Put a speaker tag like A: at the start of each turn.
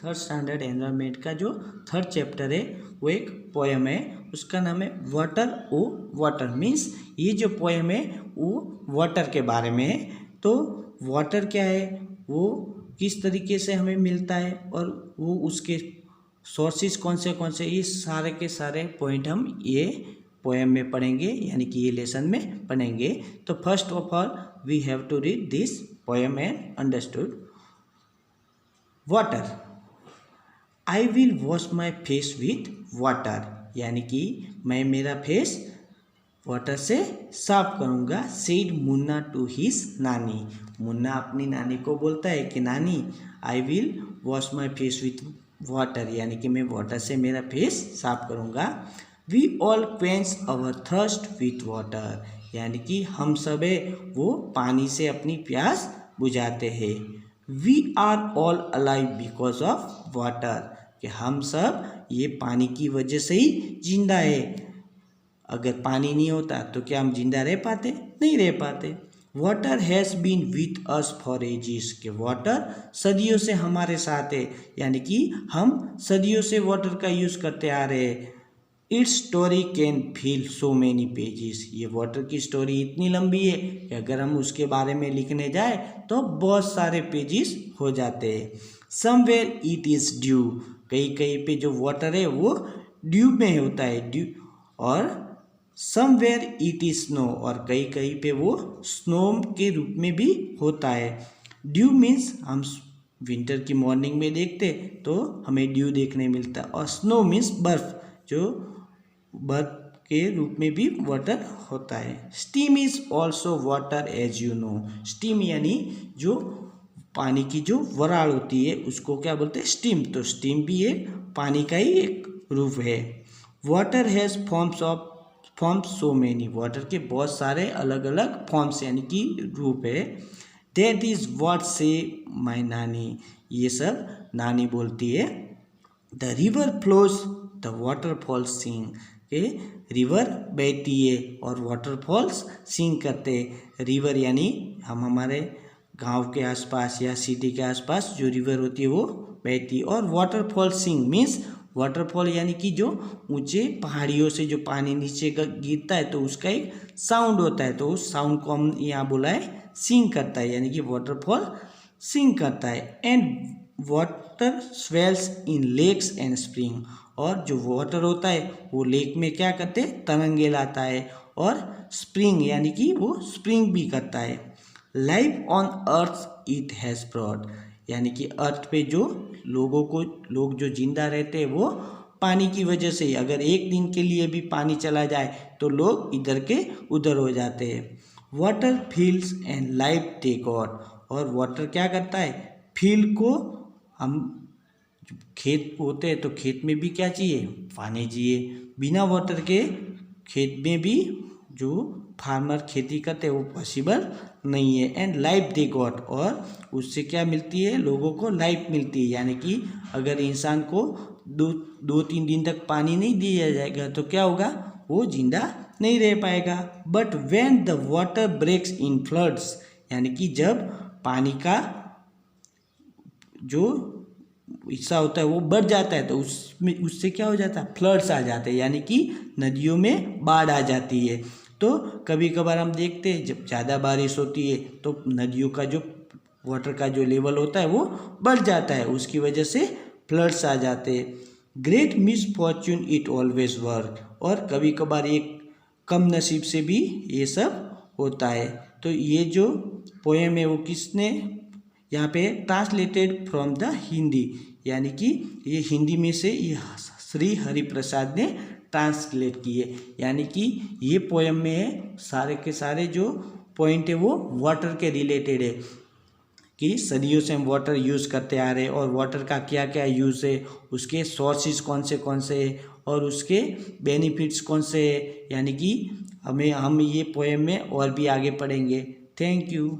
A: Third standard environment का जो third chapter है वो एक पोएम है, उसका नाम है वाटर ओ वाटर। मीन्स ये जो पोएम है वो वाटर के बारे में है। तो वाटर क्या है, वो किस तरीके से हमें मिलता है और वो उसके सोर्सेज कौन से, ये सारे के सारे पॉइंट हम ये पोएम में पढ़ेंगे, यानी कि ये लेसन में पढ़ेंगे। तो first of all we have to read this poem and understood. Water, I will wash my face with water, यानी कि मैं मेरा फेस वाटर से साफ करूँगा। सेड मुन्ना टू हिज नानी, मुन्ना अपनी नानी को बोलता है कि नानी I will wash my face with water, यानी कि मैं वाटर से मेरा फेस साफ करूँगा। We all quench our thirst with water, यानी कि हम सब वो पानी से अपनी प्यास बुझाते हैं। We are all alive because of water, कि हम सब ये पानी की वजह से ही जिंदा है। अगर पानी नहीं होता तो क्या हम जिंदा रह पाते? नहीं रह पाते। Water has been with us for ages, के वाटर सदियों से हमारे साथ है, यानी कि हम सदियों से वाटर का यूज़ करते आ रहे हैं। It's story can feel so many pages, ये वाटर की स्टोरी इतनी लंबी है कि अगर हम उसके बारे में लिखने जाए तो बहुत सारे पेजेस हो जाते हैं। समवेयर इट इज़ ड्यू, कहीं कहीं पे जो वाटर है वो ड्यू में होता है, ड्यू। और समवेयर इट इज स्नो, और कहीं कहीं पे वो स्नो के रूप में भी होता है। ड्यू मीन्स हम विंटर की मॉर्निंग में देखते तो हमें ड्यू देखने मिलता है, और स्नो मीन्स बर्फ, जो बर्फ के रूप में भी वाटर होता है। Steam is also water as you know, steam यानी जो पानी की जो वराड़ होती है उसको क्या बोलते हैं? स्टीम। तो स्टीम भी एक पानी का ही एक रूप है। Water has forms so many, water के बहुत सारे अलग अलग फॉर्म्स यानी कि रूप है। दैट इज व्हाट से माई नानी, ये सब नानी बोलती है। The river flows the waterfalls sing, के रिवर बहती है और वाटरफॉल्स सिंग करते हैं। रिवर यानी हम हमारे गांव के आसपास या सिटी के आसपास जो रिवर होती है वो बहती है। और वाटरफॉल सिंग मीन्स वाटरफॉल यानी कि जो ऊंचे पहाड़ियों से जो पानी नीचे गिरता है तो उसका एक साउंड होता है, तो उस साउंड को हम यहाँ बोला है सिंग करता है, यानी कि वाटरफॉल सिंग करता है। And water swells in lakes and spring, और जो वाटर होता है वो लेक में क्या करते हैं? तरंगे लाता है, और स्प्रिंग यानी कि वो स्प्रिंग भी करता है। Life on earth it has brought, यानी कि अर्थ पे जो लोग जो जिंदा रहते हैं वो पानी की वजह से ही, अगर एक दिन के लिए भी पानी चला जाए तो लोग इधर के उधर हो जाते हैं। Water feels and life they God, और वाटर क्या करता है? फील्ड को, हम खेत होते हैं तो खेत में भी क्या चाहिए? पानी चाहिए। बिना वाटर के खेत में भी जो फार्मर खेती करते हैं वो पॉसिबल नहीं है। एंड लाइफ दे गॉट, और उससे क्या मिलती है? लोगों को लाइफ मिलती है, यानी कि अगर इंसान को दो तीन दिन तक पानी नहीं दिया जाएगा तो क्या होगा? वो जिंदा नहीं रह पाएगा। But when the water breaks in floods, यानी कि जब पानी का जो हिस्सा होता है वो बढ़ जाता है तो उससे क्या हो जाता है? फ्लड्स आ जाते हैं, यानी कि नदियों में बाढ़ आ जाती है। तो कभी कभार हम देखते हैं जब ज़्यादा बारिश होती है तो नदियों का जो वाटर का जो लेवल होता है वो बढ़ जाता है, उसकी वजह से फ्लड्स आ जाते हैं। Great misfortune it always work, और कभी कभार एक कम नसीब से भी ये सब होता है। तो ये जो पोएम है वो किसने यहाँ पे ट्रांसलेटेड फ्रॉम द हिंदी, यानी कि ये हिंदी में से ये श्री हरिप्रसाद ने ट्रांसलेट किए, यानी कि ये पोएम में सारे के सारे जो पॉइंट है वो वाटर के रिलेटेड है, कि सदियों से हम वाटर यूज़ करते आ रहे हैं और वाटर का क्या क्या यूज़ है, उसके सोर्सेज कौन से है और उसके बेनिफिट्स कौन से है, यानी कि हम ये पोएम में और भी आगे पढ़ेंगे। Thank you.